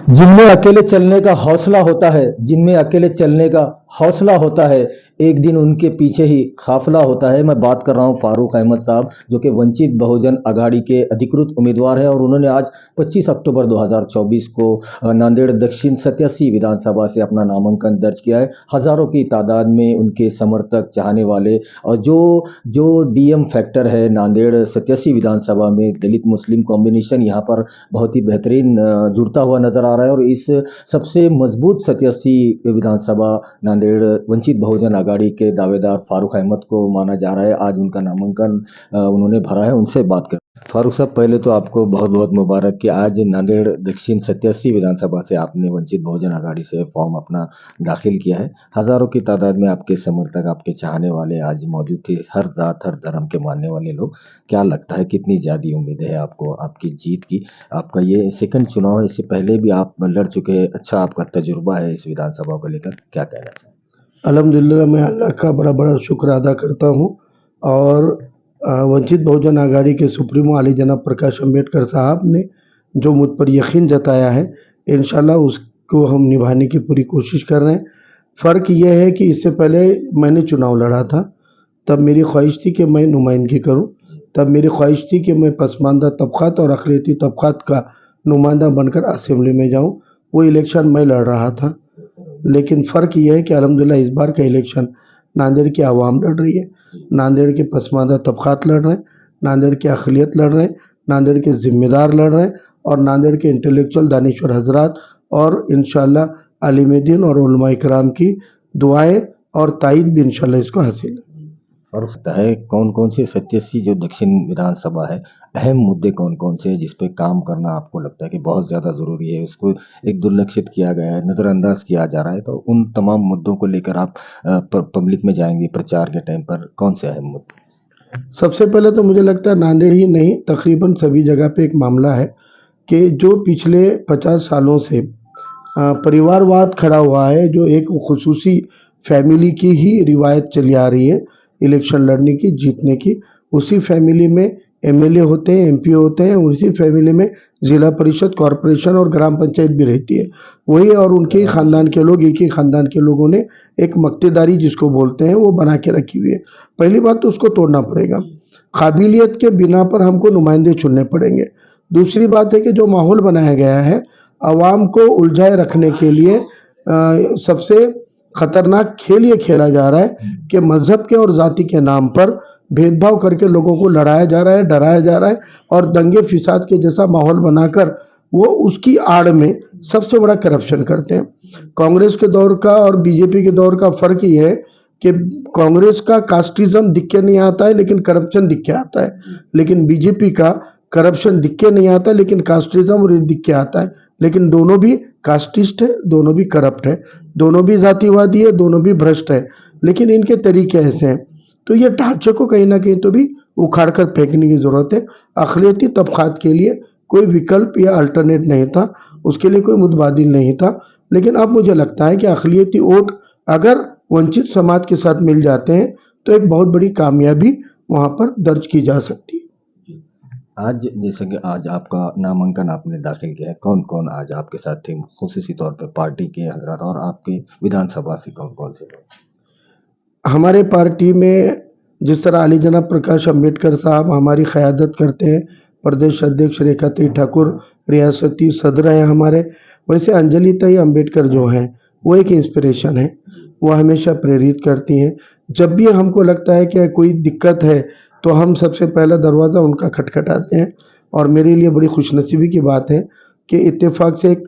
जिनमें अकेले चलने का हौसला होता है, जिनमें अकेले चलने का हौसला होता है, एक दिन उनके पीछे ही काफ़िला होता है। मैं बात कर रहा हूँ फारूक अहमद साहब, जो कि वंचित बहुजन अघाड़ी के अधिकृत उम्मीदवार हैं और उन्होंने आज 25 अक्टूबर 2024 को नांदेड़ दक्षिण 87 विधानसभा से अपना नामांकन दर्ज किया है। हज़ारों की तादाद में उनके समर्थक, चाहने वाले और जो जो डीएम फैक्टर है नांदेड़ 87 विधानसभा में दलित मुस्लिम कॉम्बिनेशन यहाँ पर बहुत ही बेहतरीन जुड़ता हुआ नज़र आ रहा है और इस सबसे मजबूत 87 विधानसभा नांदेड़ वंचित बहुजन आघाड़ी के दावेदार फारूक अहमद को माना जा रहा है। आज उनका नामांकन उन्होंने भरा है, उनसे बात कर। फारूक साहब, पहले तो आपको बहुत बहुत मुबारक कि आज नांदेड़ दक्षिण 87 विधानसभा से आपने वंचित बहुजन आघाड़ी से फॉर्म अपना दाखिल किया है। हजारों की तादाद में आपके समर्थक, आपके चाहने वाले आज मौजूद थे, हर जात हर धर्म के मानने वाले लोग। क्या लगता है कितनी ज़्यादा उम्मीद है आपको आपकी जीत की? आपका ये सेकंड चुनाव है, इससे पहले भी आप लड़ चुके हैं, अच्छा आपका तजुर्बा है इस विधानसभा को लेकर, क्या कहना चाहिए? अल्हम्दुलिल्लाह मैं अल्लाह का बड़ा बड़ा शुक्र अदा करता हूँ और वंचित बहुजन आघाड़ी के सुप्रीमो आली जनाब प्रकाश अम्बेडकर साहब ने जो मुझ पर यकीन जताया है, इंशाल्लाह उसको हम निभाने की पूरी कोशिश कर रहे हैं। फ़र्क ये है कि इससे पहले मैंने चुनाव लड़ा था, तब मेरी ख्वाहिश थी कि मैं नुमाइंदगी करूं, तब मेरी ख्वाहिश थी कि मैं पसमानदा तबक़ात और अक़लियती तबक़ात का नुमाइंदा बनकर असेंबली में जाऊं। वो इलेक्शन मैं लड़ रहा था, लेकिन फ़र्क ये है कि अल्हम्दुलिल्लाह इस बार का इलेक्शन नांदेड़ की आवाम लड़ रही है, नांदेड़ के पसमानदा तबक़ात लड़ रहे हैं, नांदेड़ के अक़लियत लड़ रहे हैं, नांदेड़ के ज़िम्मेदार लड़ रहे हैं और नांदेड़ के इंटेलेक्चुअल दानिश्वर हज़रात और इंशाअल्लाह आलिम दीन और उलमा इकराम की दुआएँ और ताईद भी इंशाअल्लाह इसको हासिल है। और सकता है कौन कौन से 87 जो दक्षिण विधानसभा है, अहम मुद्दे कौन कौन से हैं जिस पे काम करना आपको लगता है कि बहुत ज़्यादा ज़रूरी है, उसको एक दुर्लक्षित किया गया है, नज़रअंदाज किया जा रहा है, तो उन तमाम मुद्दों को लेकर आप पब्लिक में जाएंगे प्रचार के टाइम पर, कौन से अहम मुद्दे? सबसे पहले तो मुझे लगता है नांदेड़ ही नहीं, तकरीबन सभी जगह पे एक मामला है कि जो पिछले 50 सालों से परिवारवाद खड़ा हुआ है, जो एक खुसूसी फैमिली की ही रिवायत चली आ रही है इलेक्शन लड़ने की, जीतने की। उसी फैमिली में एमएलए होते हैं, एमपी होते हैं, उसी फैमिली में ज़िला परिषद, कॉरपोरेशन और ग्राम पंचायत भी रहती है। वही और उनके ही ख़ानदान के लोग, एक ही ख़ानदान के लोगों ने एक मक्तेदारी जिसको बोलते हैं, वो बना के रखी हुई है। पहली बात तो उसको तोड़ना पड़ेगा। काबिलियत के बिना पर हमको नुमाइंदे चुनने पड़ेंगे। दूसरी बात है कि जो माहौल बनाया गया है आवाम को उलझाए रखने के लिए, सबसे खतरनाक खेल ये खेला जा रहा है कि मज़हब के और जाति के नाम पर भेदभाव करके लोगों को लड़ाया जा रहा है, डराया जा रहा है और दंगे फिसाद के जैसा माहौल बनाकर वो उसकी आड़ में सबसे बड़ा करप्शन करते हैं। कांग्रेस के दौर का और बीजेपी के दौर का फ़र्क ये है कि कांग्रेस का कास्टिज्म दिख के नहीं आता है लेकिन करप्शन दिख के आता है, लेकिन बीजेपी का करप्शन दिख के नहीं आता लेकिन कास्टिज्म दिख के आता है। लेकिन दोनों भी कास्टिस्ट है, दोनों भी करप्ट है, दोनों भी जातिवादी है, दोनों भी भ्रष्ट है, लेकिन इनके तरीके ऐसे हैं। तो ये ढांचे को कहीं ना कहीं तो भी उखाड़ कर फेंकने की ज़रूरत है। अक़लियती तबक़ात के लिए कोई विकल्प या अल्टरनेट नहीं था, उसके लिए कोई मुतबादिल नहीं था। लेकिन अब मुझे लगता है कि अक़लियती वोट अगर वंचित समाज के साथ मिल जाते हैं तो एक बहुत बड़ी कामयाबी वहाँ पर दर्ज की जा सकती है। आज जैसे कि आज आपका नामांकन आपने दाखिल किया है, कौन कौन आज आपके साथ थे, खुसूसी तौर पर पार्टी के हजरात और आपके विधानसभा से कौन कौन से लोग? हमारे पार्टी में जिस तरह अली जनाब प्रकाश अम्बेडकर साहब हमारी क़यादत करते हैं, प्रदेश अध्यक्ष रेखाती ठाकुर रियासती सदर हैं हमारे, वैसे अंजलि ताई अम्बेडकर जो हैं वो एक इंस्पिरेशन है। वो हमेशा प्रेरित करती हैं। जब भी हमको लगता है कि कोई दिक्कत है तो हम सबसे पहला दरवाज़ा उनका खटखटाते हैं और मेरे लिए बड़ी खुशनसीबी की बात है कि इत्तेफाक से एक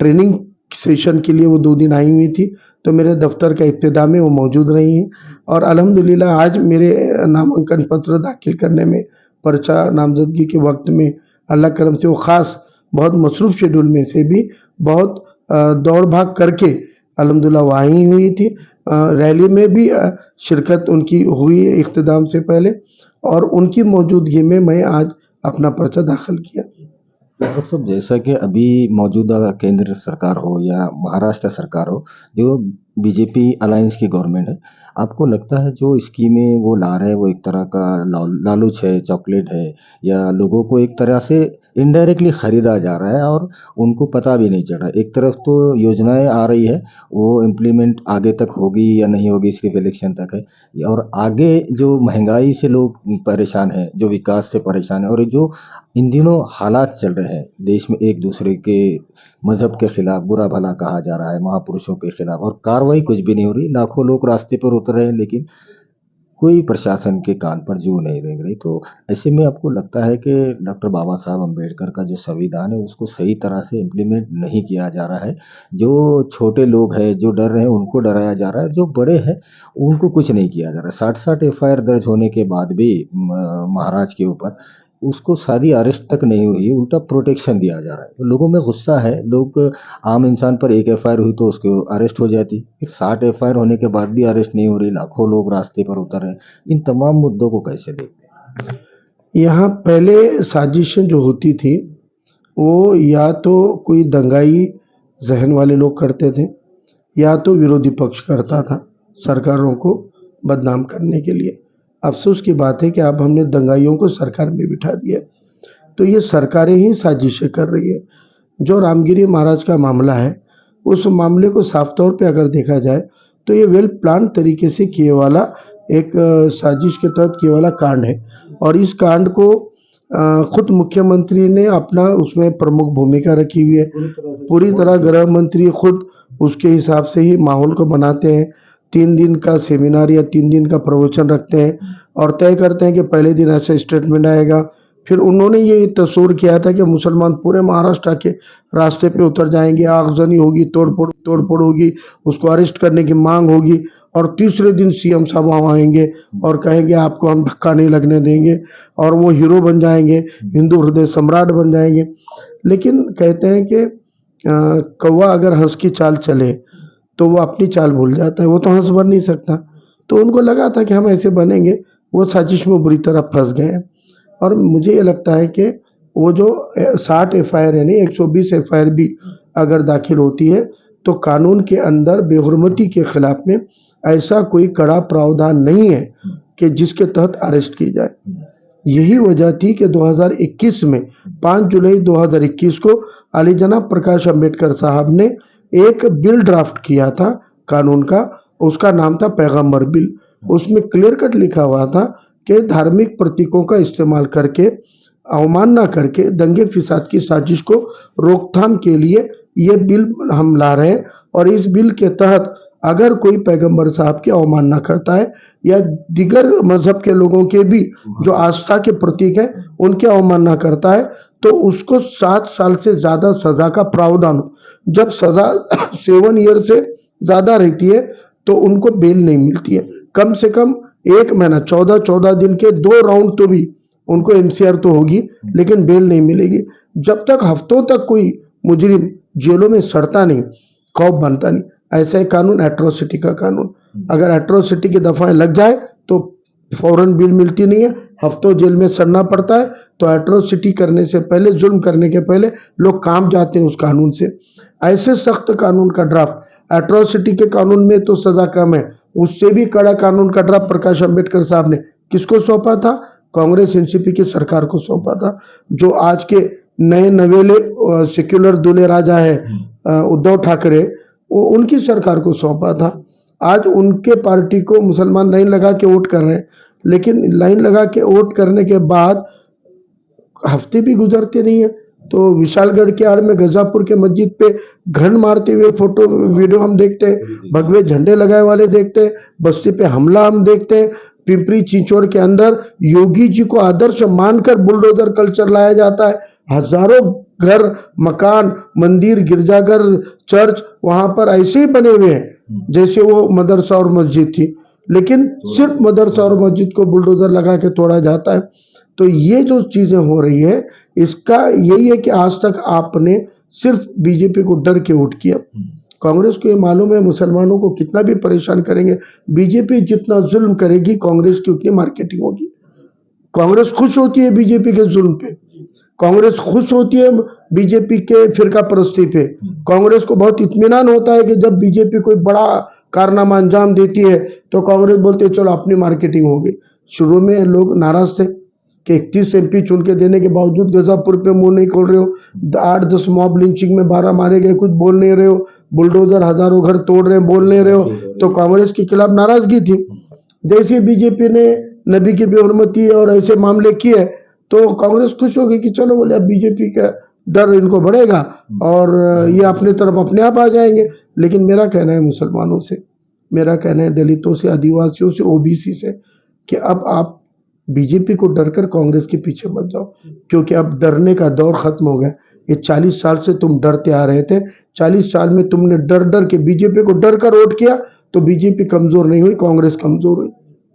ट्रेनिंग सेशन के लिए वो 2 दिन आई हुई थी, तो मेरे दफ़्तर का इब्तिदा में वो मौजूद रही हैं और अल्हम्दुलिल्लाह आज मेरे नामांकन पत्र दाखिल करने में, पर्चा नामज़दगी के वक़्त में अल्लाह करम से वो ख़ास बहुत मसरूफ़ शेड्यूल में से भी बहुत दौड़-भाग करके अल्हम्दुलिल्लाह वो आई हुई थी। रैली में भी शिरकत उनकी हुई इख्तिताम से पहले और उनकी मौजूदगी में मैं आज अपना पर्चा दाखिल किया। डॉक्टर साहब, जैसा कि अभी मौजूदा केंद्र सरकार हो या महाराष्ट्र सरकार हो, जो बीजेपी अलायंस की गवर्नमेंट है, आपको लगता है जो स्कीमें वो ला रहे हैं वो एक तरह का लालूच है, चॉकलेट है, या लोगों को एक तरह से इनडायरेक्टली खरीदा जा रहा है और उनको पता भी नहीं चल रहा। एक तरफ तो योजनाएं आ रही है, वो इम्प्लीमेंट आगे तक होगी या नहीं होगी सिर्फ इलेक्शन तक है। और आगे जो महंगाई से लोग परेशान हैं, जो विकास से परेशान है, और जो इन दिनों हालात चल रहे हैं देश में, एक दूसरे के मजहब के खिलाफ बुरा भला कहा जा रहा है, महापुरुषों के खिलाफ, और कार्रवाई कुछ भी नहीं हो रही। लाखों लोग रास्ते पर उतर रहे हैं लेकिन कोई प्रशासन के कान पर जू नहीं रेंग रही। तो ऐसे में आपको लगता है कि डॉक्टर बाबा साहब अम्बेडकर का जो संविधान है उसको सही तरह से इम्प्लीमेंट नहीं किया जा रहा है। जो छोटे लोग हैं, जो डर रहे हैं, उनको डराया जा रहा है, जो बड़े हैं उनको कुछ नहीं किया जा रहा है। 60-60 एफआईआर दर्ज होने के बाद भी महाराज के ऊपर उसको शादी अरेस्ट तक नहीं हुई, उल्टा प्रोटेक्शन दिया जा रहा है। तो लोगों में गुस्सा है। लोग, आम इंसान पर एक एफआईआर हुई तो उसको अरेस्ट हो जाती, फिर 60 एफआईआर होने के बाद भी अरेस्ट नहीं हो रही, लाखों लोग रास्ते पर उतर रहे हैं। इन तमाम मुद्दों को कैसे देखते हैं? यहाँ पहले साजिशें जो होती थी वो या तो कोई दंगाई जहन वाले लोग करते थे या तो विरोधी पक्ष करता था सरकारों को बदनाम करने के लिए। अफसोस की बात है कि अब हमने दंगाइयों को सरकार में बिठा दिया। तो ये सरकारें ही साजिशें कर रही है। जो रामगिरी महाराज का मामला है, उस मामले को साफ तौर पे अगर देखा जाए तो ये वेल प्लान तरीके से किए वाला एक साजिश के तहत किए वाला कांड है। और इस कांड को खुद मुख्यमंत्री ने अपना उसमें प्रमुख भूमिका रखी हुई है। पूरी तरह गृह मंत्री खुद उसके हिसाब से ही माहौल को बनाते हैं। 3 दिन का सेमिनार या 3 दिन का प्रवचन रखते हैं और तय करते हैं कि पहले दिन ऐसा स्टेटमेंट आएगा। फिर उन्होंने ये तस्वूर किया था कि मुसलमान पूरे महाराष्ट्र के रास्ते पे उतर जाएंगे, आगजनी होगी, तोड़फोड़ होगी, उसको अरेस्ट करने की मांग होगी और तीसरे दिन सीएम साहब वहाँ आएंगे और कहेंगे आपको हम धक्का नहीं लगने देंगे और वो हीरो बन जाएंगे, हिंदू हृदय सम्राट बन जाएंगे। लेकिन कहते हैं कि कौवा अगर हंस की चाल चले तो वो अपनी चाल भूल जाता है, वो तो हंस बन नहीं सकता। तो उनको लगा था कि हम ऐसे बनेंगे, वो साजिश में बुरी तरह फंस गए हैं। और मुझे ये लगता है कि वो जो 60 एफआईआर है नहीं, 120 एफआईआर भी अगर दाखिल होती है तो कानून के अंदर बेहुरमती के खिलाफ में ऐसा कोई कड़ा प्रावधान नहीं है कि जिसके तहत अरेस्ट की जाए। यही वजह थी कि 2021 में 5 जुलाई 2021 को अली जनाब प्रकाश अंबेडकर साहब ने एक बिल ड्राफ्ट किया था कानून का, उसका नाम था पैगंबर बिल। उसमें क्लियर कट लिखा हुआ था कि धार्मिक प्रतीकों का इस्तेमाल करके, अवमानना करके दंगे फिसाद की साजिश को रोकथाम के लिए ये बिल हम ला रहे हैं। और इस बिल के तहत अगर कोई पैगंबर साहब की अवमानना करता है या दिगर मजहब के लोगों के भी जो आस्था के प्रतीक हैं उनकी अवमानना करता है तो उसको 7 साल से ज़्यादा सज़ा का प्रावधान हो। जब सज़ा 7 ईयर से ज़्यादा रहती है तो उनको बेल नहीं मिलती है। कम से कम 1 महीना 14 दिन के 2 राउंड तो भी उनको एमसीआर तो होगी लेकिन बेल नहीं मिलेगी। जब तक हफ्तों तक कोई मुजरिम जेलों में सड़ता नहीं, खौफ बनता नहीं। ऐसा एक कानून एट्रोसिटी का कानून, अगर एट्रोसिटी की दफाएं लग जाए तो फौरन बेल मिलती नहीं है, हफ्तों जेल में सड़ना पड़ता है। तो एट्रोसिटी करने से पहले, जुल्म करने के पहले लोग काम जाते हैं उस कानून से। ऐसे सख्त कानून का ड्राफ्ट, एट्रोसिटी के कानून में तो सजा कम है, उससे भी कड़ा कानून का ड्राफ्ट प्रकाश अंबेडकर साहब ने किसको सौंपा था? कांग्रेस एनसीपी की सरकार को सौंपा था। जो आज के नए नवेले सेक्युलर दूल्हे राजा है उद्धव ठाकरे, उनकी सरकार को सौंपा था। आज उनके पार्टी को मुसलमान लाइन लगा के वोट कर रहे हैं, लेकिन लाइन लगा के वोट करने के बाद हफ्ते भी गुजरते नहीं है तो विशालगढ़ के आड़ में गजापुर के मस्जिद पे घन मारते हुए फोटो वीडियो हम देखते हैं, भगवे झंडे लगाए वाले देखते हैं, बस्ती पे हमला हम देखते हैं। पिंपरी चिंचोड़ के अंदर योगी जी को आदर्श मानकर बुलडोजर कल्चर लाया जाता है। हजारों घर, मकान, मंदिर, गिरजाघर, चर्च वहां पर ऐसे ही बने हुए हैं जैसे वो मदरसा और मस्जिद थी, लेकिन सिर्फ मदरसा और मस्जिद को बुलडोजर लगा के तोड़ा जाता है। तो ये जो चीजें हो रही है इसका यही है कि आज तक आपने सिर्फ बीजेपी को डर के वोट किया। कांग्रेस को ये मालूम है मुसलमानों को कितना भी परेशान करेंगे, बीजेपी जितना जुल्म करेगी कांग्रेस की उतनी मार्केटिंग होगी। कांग्रेस खुश होती है बीजेपी के जुल्म पे, कांग्रेस खुश होती है बीजेपी के फिरका परस्ती पे। कांग्रेस को बहुत इत्मीनान होता है कि जब बीजेपी कोई बड़ा कारनामा अंजाम देती है तो कांग्रेस बोलते है चलो अपनी मार्केटिंग होगी। शुरू में लोग नाराज थे, कि 31 एमपी चुन के देने के बावजूद गजापुर पे मुंह नहीं खोल रहे हो, 8-10 मॉब लिंचिंग में 12 मारे गए, कुछ बोल नहीं रहे हो, बुलडोजर हजारों घर तोड़ रहे हैं, बोल नहीं रहे हो, तो कांग्रेस के खिलाफ नाराजगी थी। जैसे बीजेपी ने नबी की बेहरमती और ऐसे मामले किए तो कांग्रेस खुश होगी कि चलो बोले अब बीजेपी का डर इनको बढ़ेगा और ये अपने तरफ अपने आप आ जाएंगे। लेकिन मेरा कहना है मुसलमानों से, मेरा कहना है दलितों से, आदिवासियों से, ओबीसी से कि अब आप बीजेपी को डर कर कांग्रेस के पीछे मत जाओ, क्योंकि अब डरने का दौर खत्म हो गया। ये 40 साल से तुम डरते आ रहे थे, 40 साल में तुमने डर डर के बीजेपी को डर कर वोट किया तो बीजेपी कमजोर नहीं हुई, कांग्रेस कमजोर हुई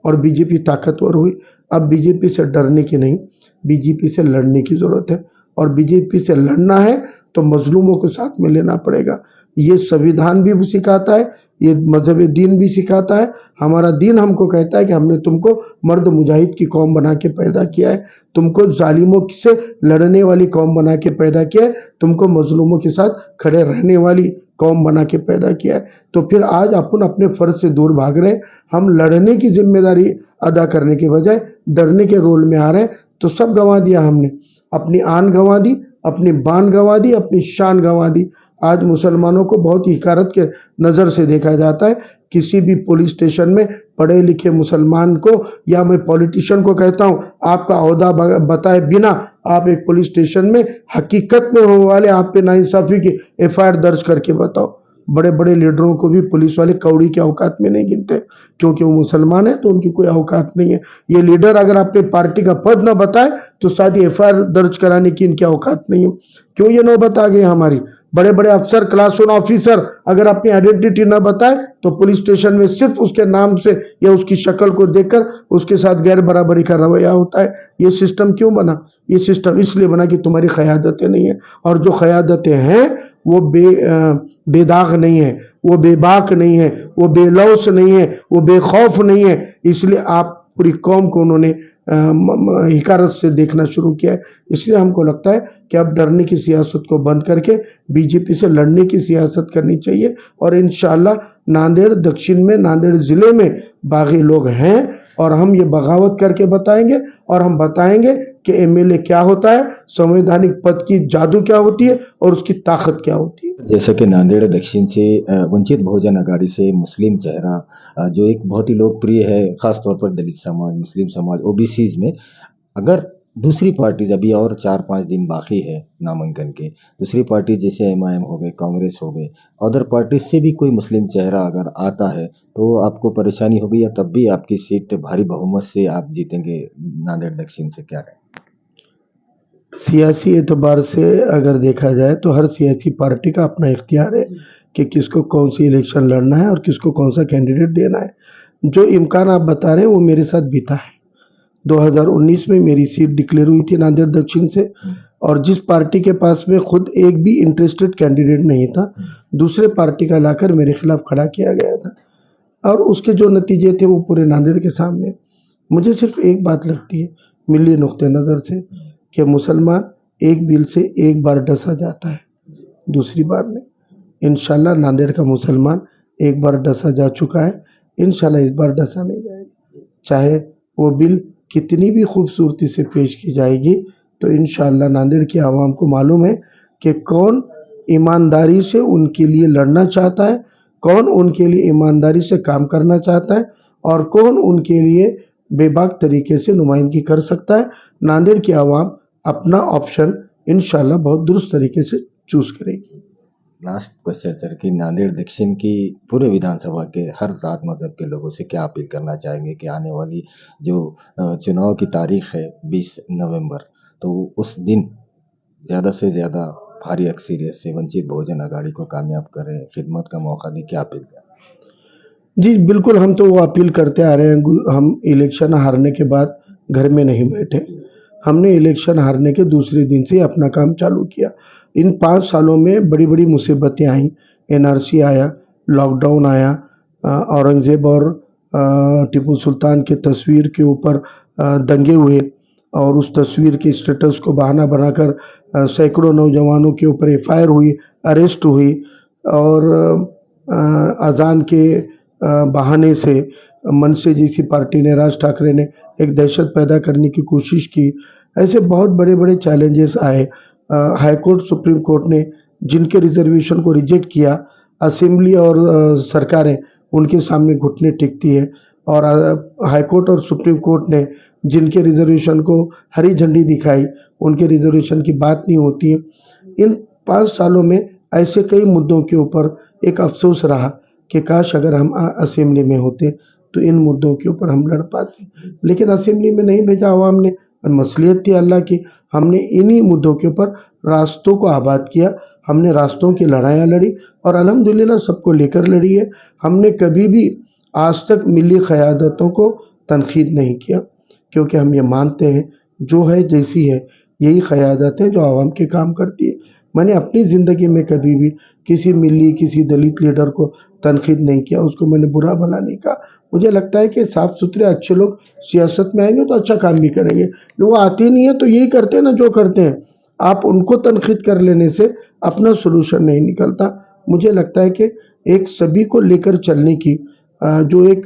और बीजेपी ताकतवर हुई। अब बीजेपी से डरने की नहीं, बीजेपी से लड़ने की जरूरत है और बीजेपी से लड़ना है तो मजलूमों को साथ में लेना पड़ेगा। ये संविधान भी सिखाता है, ये मजहब दीन भी सिखाता है। हमारा दीन हमको कहता है कि हमने तुमको मर्द मुजाहिद की कौम बना के पैदा किया है, तुमको जालिमों से लड़ने वाली कौम बना के पैदा किया है, तुमको मजलूमों के साथ खड़े रहने वाली कौम बना के पैदा किया है। तो फिर आज अपन अपने फर्ज से दूर भाग रहे हैं, हम लड़ने की जिम्मेदारी अदा करने के बजाय डरने के रोल में आ रहे हैं, तो सब गंवा दिया हमने, अपनी आन गंवा दी, अपनी बान गंवा दी, अपनी शान गंवा दी। आज मुसलमानों को बहुत ही हिकारत के नज़र से देखा जाता है। किसी भी पुलिस स्टेशन में पढ़े लिखे मुसलमान को या मैं पॉलिटिशियन को कहता हूँ, आपका ओहदा बताए बिना आप एक पुलिस स्टेशन में हकीकत में होने वाले आप पे नाइंसाफी की एफआईआर दर्ज करके बताओ। बड़े बड़े लीडरों को भी पुलिस वाले कौड़ी के औकात में नहीं गिनते, क्योंकि वो मुसलमान है तो उनकी कोई औकात नहीं है। ये लीडर अगर अपने पार्टी का पद न बताए तो शायद एफआईआर दर्ज कराने की इनकी औकात नहीं है। क्यों ये नौबत आ गई हमारी? बड़े बड़े अफसर, क्लास 1 ऑफिसर अगर अपनी आइडेंटिटी न बताए तो पुलिस स्टेशन में सिर्फ उसके नाम से या उसकी शक्ल को देखकर उसके साथ गैर बराबरी का रवैया होता है। ये सिस्टम क्यों बना? ये सिस्टम इसलिए बना कि तुम्हारी क़यादतें नहीं है, और जो क़यादतें हैं वो बेदाग नहीं है, वो बेबाक नहीं है, वो बेलौस नहीं है, वो बेखौफ नहीं है। इसलिए आप पूरी कौम को उन्होंने हिकारत से देखना शुरू किया है। इसलिए हमको लगता है कि अब डरने की सियासत को बंद करके बीजेपी से लड़ने की सियासत करनी चाहिए। और इंशाअल्लाह नांदेड़ दक्षिण में, नांदेड़ ज़िले में बागी लोग हैं और हम ये बगावत करके बताएंगे, और हम बताएंगे कि एमएलए क्या होता है, संवैधानिक पद की जादू क्या होती है और उसकी ताकत क्या होती है। जैसा कि नांदेड़ दक्षिण से वंचित बहुजन अघाड़ी से मुस्लिम चेहरा जो एक बहुत ही लोकप्रिय है, खास तौर पर दलित समाज, मुस्लिम समाज, ओबीसीज में, अगर दूसरी पार्टी अभी और 4-5 दिन बाकी है नामांकन के, दूसरी पार्टी जैसे एमआईएम हो गए, कांग्रेस हो गए, अदर पार्टी से भी कोई मुस्लिम चेहरा अगर आता है तो आपको परेशानी होगी या तब भी आपकी सीट भारी बहुमत से आप जीतेंगे नांदेड़ दक्षिण से? क्या है सियासी एतबार से अगर देखा जाए तो हर सियासी पार्टी का अपना इख्तियार है कि किसको कौन सी इलेक्शन लड़ना है और किसको कौन सा कैंडिडेट देना है। जो इम्कान आप बता रहे हैं वो मेरे साथ बीता है। 2019 में मेरी सीट डिक्लेयर हुई थी नांदेड़ दक्षिण से, और जिस पार्टी के पास में खुद एक भी इंटरेस्टेड कैंडिडेट नहीं था, दूसरे पार्टी का लाकर मेरे खिलाफ खड़ा किया गया था, और उसके जो नतीजे थे वो पूरे नांदेड़ के सामने। मुझे सिर्फ एक बात लगती है मिली नुक्ते नज़र से कि मुसलमान एक बिल से एक बार डसा जाता है, दूसरी बार नहीं। इंशाल्लाह नांदेड़ का मुसलमान एक बार डसा जा चुका है, इंशाल्लाह इस बार डसा नहीं जाएगा। चाहे वो बिल कितनी भी खूबसूरती से पेश की जाएगी, तो इंशाल्लाह नांदेड़ की आवाम को मालूम है कि कौन ईमानदारी से उनके लिए लड़ना चाहता है, कौन उनके लिए ईमानदारी से काम करना चाहता है, और कौन उनके लिए बेबाक तरीके से नुमाइंदगी कर सकता है। नांदेड़ की आवाम अपना ऑप्शन इंशाल्लाह बहुत दुरुस्त तरीके से चूज करेगी। लास्ट क्वेश्चन सर कि नांदेड़ दक्षिण की पूरे विधानसभा के हर जात मजहब के लोगों से क्या अपील करना चाहेंगे कि आने वाली जो चुनाव की तारीख है 20 नवंबर, तो उस दिन ज़्यादा से ज़्यादा भारी अक्सरियत से वंचित बहुजन अघाड़ी को कामयाब करें, खिदमत का मौका दें, क्या अपील करें? जी बिल्कुल, हम तो वो अपील करते आ रहे हैं। हम इलेक्शन हारने के बाद घर में नहीं बैठे, हमने इलेक्शन हारने के दूसरे दिन से अपना काम चालू किया। इन 5 सालों में बड़ी बड़ी मुसीबतें आई, एनआरसी आया, लॉकडाउन आया, औरंगज़ेब और टीपू सुल्तान की तस्वीर के ऊपर दंगे हुए, और उस तस्वीर के स्टेटस को बहाना बनाकर सैकड़ों नौजवानों के ऊपर एफआईआर हुई, अरेस्ट हुई, और अजान के बहाने से मनसे जैसी पार्टी ने, राज ठाकरे ने एक दहशत पैदा करने की कोशिश की। ऐसे बहुत बड़े-बड़े चैलेंजेस आए। हाई कोर्ट, सुप्रीम कोर्ट ने जिनके रिज़र्वेशन को रिजेक्ट किया, असेंबली और सरकारें उनके सामने घुटने टेकती है। और हाई कोर्ट और सुप्रीम कोर्ट ने जिनके रिज़र्वेशन को हरी झंडी दिखाई, उनके रिज़र्वेशन की बात नहीं होती है। इन 5 सालों में ऐसे कई मुद्दों के ऊपर एक अफ़सोस रहा कि काश अगर हम असेंबली में होते तो इन मुद्दों के ऊपर हम लड़ पाते। लेकिन असेंबली में नहीं भेजा अवाम ने, और मसलियत थी अल्लाह की। हमने इन्हीं मुद्दों के ऊपर रास्तों को आबाद किया, हमने रास्तों की लड़ाइयाँ लड़ी और अल्हम्दुलिल्लाह सबको लेकर लड़ी है। हमने कभी भी आज तक मिली क़यादतों को तनक़ीद नहीं किया, क्योंकि हम ये मानते हैं जो है जैसी है यही क़यादत है जो आवाम के काम करती है। मैंने अपनी ज़िंदगी में कभी भी किसी मिली, किसी दलित लीडर को तनक़ीद नहीं किया, उसको मैंने बुरा भला नहीं कहा। मुझे लगता है कि साफ़ सुथरे अच्छे लोग सियासत में आएँगे तो अच्छा काम भी करेंगे। वो आते नहीं है तो यही करते हैं ना जो करते हैं। आप उनको तनक़ीद कर लेने से अपना सॉल्यूशन नहीं निकलता। मुझे लगता है कि एक सभी को लेकर चलने की जो एक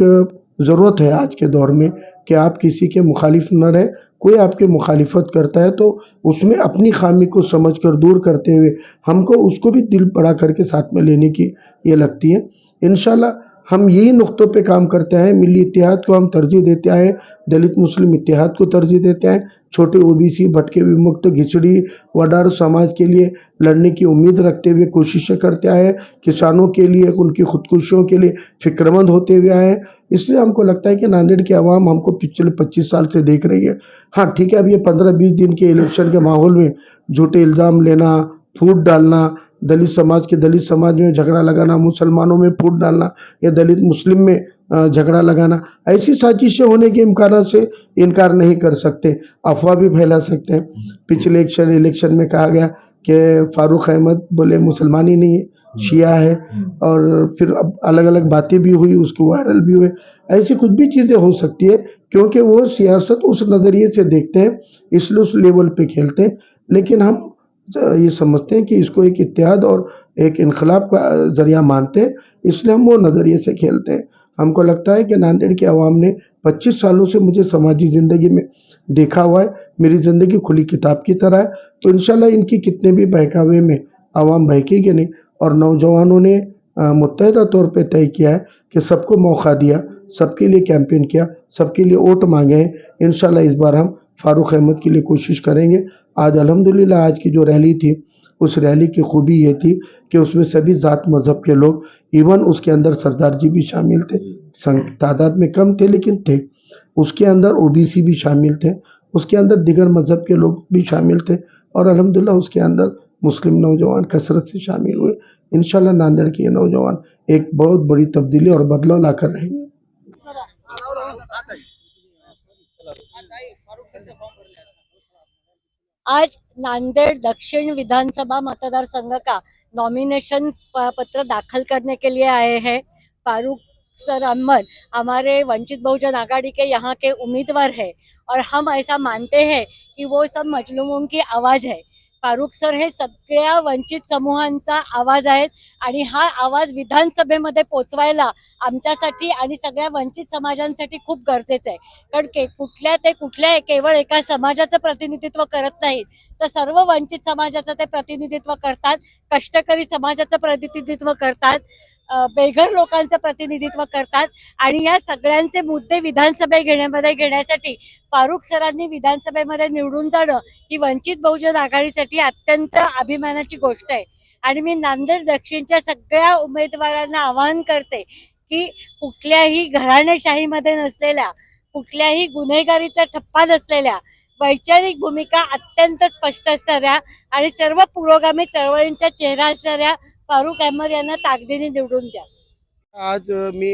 ज़रूरत है आज के दौर में, कि आप किसी के मुखालिफ न रहें। कोई आपकी मुखालिफत करता है तो उसमें अपनी खामी को समझकर दूर करते हुए हमको उसको भी दिल बड़ा करके साथ में लेने की ये लगती है। इंशाल्लाह हम यही नुक़्तों पे काम करते हैं। मिली इत्तेहाद को हम तरजीह देते आए, दलित मुस्लिम इत्तेहाद को तरजीह देते आए, छोटे ओबीसी, भटके विमुक्त, घिसड़ी, वडार समाज के लिए लड़ने की उम्मीद रखते हुए कोशिशें करते आए, किसानों के लिए, उनकी खुदकुशियों के लिए फ़िक्रमंद होते हुए आए। इसलिए हमको लगता है कि नांदेड़ की आवाम हमको पिछले 25 साल से देख रही है। हाँ, ठीक है, अब ये 15-20 दिन के इलेक्शन के माहौल में झूठे इल्ज़ाम लेना, फूट डालना, दलित समाज में झगड़ा लगाना, मुसलमानों में फूट डालना या दलित मुस्लिम में झगड़ा लगाना, ऐसी साजिशें होने के इम्कानात से इनकार नहीं कर सकते। अफ़वाह भी फैला सकते हैं। पिछले इलेक्शन में कहा गया कि फ़ारूक अहमद बोले मुसलमान ही नहीं है, शिया है, और फिर अब अलग-अलग बातें भी हुई, उसको वायरल भी हुए। ऐसी कुछ भी चीज़ें हो सकती है, क्योंकि वो सियासत उस नज़रिए से देखते हैं, इसलिए उस लेवल पे खेलते हैं। लेकिन हम ये समझते हैं कि इसको एक इत्तेहाद और एक इनक़लाब का ज़रिया मानते हैं, इसलिए हम वो नज़रिए से खेलते हैं। हमको लगता है कि नांदेड़ की आवाम ने 25 सालों से मुझे समाजी ज़िंदगी में देखा हुआ है। मेरी ज़िंदगी खुली किताब की तरह है, तो इंशाल्लाह इनकी कितने भी बहकावे में आवाम बहकेगी नहीं। और नौजवानों ने मुत्तहिदा तौर पे तय किया है कि सबको मौका दिया, सबके लिए कैंपेन किया, सबके लिए वोट मांगे हैं। इंशाल्लाह इस बार हम फ़ारूक अहमद के लिए कोशिश करेंगे। आज अल्हम्दुलिल्लाह आज की जो रैली थी, उस रैली की खूबी ये थी कि उसमें सभी ज़ात मज़हब के लोग, इवन उसके अंदर सरदार जी भी शामिल थे, तादाद में कम थे लेकिन थे। उसके अंदर ओबीसी भी शामिल थे, उसके अंदर दीगर मज़हब के लोग भी शामिल थे, और अल्हम्दुलिल्लाह उसके अंदर मुस्लिम नौजवान कसरत से शामिल हुए। इंशाल्लाह नांदेड़ के ये नौजवान एक बहुत बड़ी तब्दीली और बदलाव लाकर रहेंगे। आज नांदेड़ दक्षिण विधानसभा मतदारसंघ का नॉमिनेशन पत्र दाखिल करने के लिए आए हैं। फारूक सर अहमद हमारे वंचित बहुजन आघाड़ी के यहाँ के उम्मीदवार है, और हम ऐसा मानते हैं कि वो सब मजलूमों की आवाज है। फारूक सर हे सगळ्या वंचित समूहांचा आवाज आहेत, आणि हा आवाज विधानसभेमध्ये पोचवायला आमच्यासाठी आणि सगळ्या वंचित समाजांसाठी खूप गरजेचं आहे. कारण कुठल्या केवळ एका समाजाचं प्रतिनिधित्व करत नाहीत, तर सर्व वंचित समाजाचं ते प्रतिनिधित्व करतात, कष्टकरी समाजाचं प्रतिनिधित्व करतात, बेघर लोकांचं प्रतिनिधित्व करतात, आणि या सगळ्यांचे मुद्दे विधानसभेमध्ये घेण्यासाठी फारूक सरांनी विधानसभेमध्ये निवडून जाणं ही वंचित बहुजन आघाडीसाठी अत्यंत अभिमानाची गोष्ट आहे. आणि मी नांदेड दक्षिणच्या सगळ्या उमेदवारांना आवाहन करते की कुठल्याही घराणेशाहीमध्ये नसलेल्या, कुठल्याही गुन्हेगारीचा ठप्पा नसलेल्या, वैचारिक भूमिका अत्यंत स्पष्ट असणाऱ्या आणि सर्व पुरोगामी चळवळींचा चेहरा असणाऱ्या फारूक अहमद यांना ताकदीने निवडून द्या. आज मी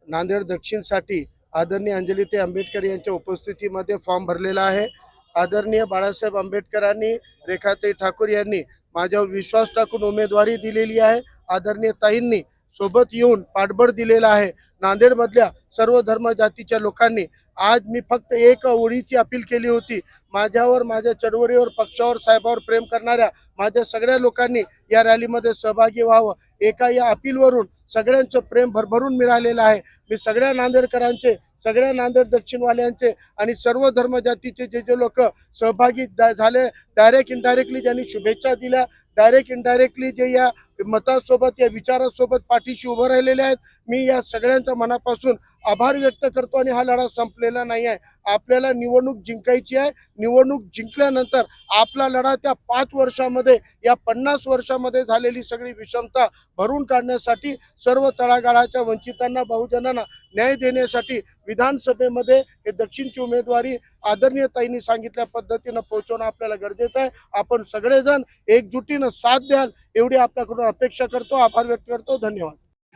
नांदेड दक्षिणसाठी आदरणीय अंजलीताई आंबेडकर यांच्या उपस्थितीमध्ये फॉर्म भरलेला आहे. आदरणीय बाळासाहेब आंबेडकरांनी, रेखाताई ठाकूर यांनी माझ्यावर विश्वास टाकून उमेदवारी दिलेली आहे. आदरणीय ताईंनी सोबत येऊन पाठबळ दिलेला आहे. नांदेडमधल्या सर्व धर्म जातीच्या लोकांनी आज मी फक्त एक ओळीची अपील केली होती. माझ्यावर, माझ्या चळवळीवर, पक्षावर, साहेबावर प्रेम करणाऱ्या माझ्या सगळ्या लोकांनी या रॅलीमध्ये सहभागी व्हावं. एका या अपीलवरून सगळ्यांचं प्रेम भरभरून मिळालेलं आहे. मी सगळ्या नांदेडकरांचे, सगळ्या नांदेड दक्षिणवाल्यांचे आणि सर्व धर्मजातीचे जे जे लोक सहभागी झाले, डायरेक्ट इनडायरेक्टली ज्यांनी शुभेच्छा दिल्या, डायरेक्ट इनडायरेक्टली जे या मतासोबत या विचारासोबत पाठीशी उभं राहिलेले आहेत, मी या सगळ्यांचा मनापासून आभार व्यक्त करतो. आणि हा लढा संपलेला नाही आहे. आपल्याला निवडणूक जिंकायची आहे. निवडणूक जिंकल्यानंतर आपला लढा त्या 5 वर्षामध्ये, या 50 वर्षामध्ये झालेली सगळी विषमता भरून काढण्यासाठी, सर्व तळागाळाच्या वंचितांना, बहुजनांना न्याय देण्यासाठी विधानसभेमध्ये हे दक्षिणची उमेदवारी आदरणीय ताईंनी सांगितल्या पद्धतीनं पोहोचवणं आपल्याला गरजेचं आहे. आपण सगळेजण एकजुटीनं साथ द्याल एवढी आपल्याकडून अपेक्षा करतो. आभार व्यक्त करतो. धन्यवाद.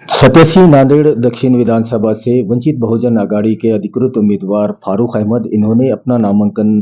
सतेसी नांदेड़ दक्षिण विधानसभा से वंचित बहुजन आघाड़ी के अधिकृत उम्मीदवार फारूक अहमद, इन्होंने अपना नामांकन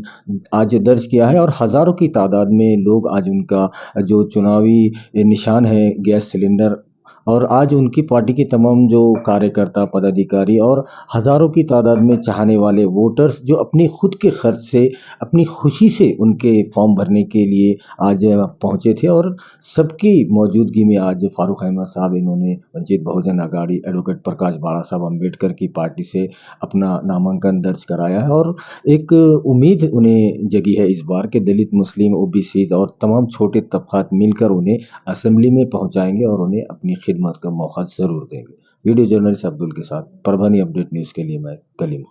आज दर्ज किया है और हजारों की तादाद में लोग आज उनका जो चुनावी निशान है गैस सिलेंडर, और आज उनकी पार्टी के तमाम जो कार्यकर्ता पदाधिकारी और हजारों की तादाद में चाहने वाले वोटर्स जो अपनी खुद के खर्च से, अपनी खुशी से उनके फॉर्म भरने के लिए आज पहुंचे थे, और सबकी मौजूदगी में आज फारूक अहमद साहब इन्होंने वंचित बहुजन आघाड़ी एडवोकेट प्रकाश बाड़ा साहब अम्बेडकर की पार्टी से अपना नामांकन दर्ज कराया है। और एक उम्मीद उन्हें जगी है इस बार के दलित, मुस्लिम, ओबीसी और तमाम छोटे तबकात मिलकर उन्हें असेंबली में पहुंचाएंगे और उन्हें अपनी खिदमत का मौका जरूर देंगे। वीडियो जर्नलिस्ट अब्दुल के साथ परभनी अपडेट न्यूज़ के लिए मैं कलीम।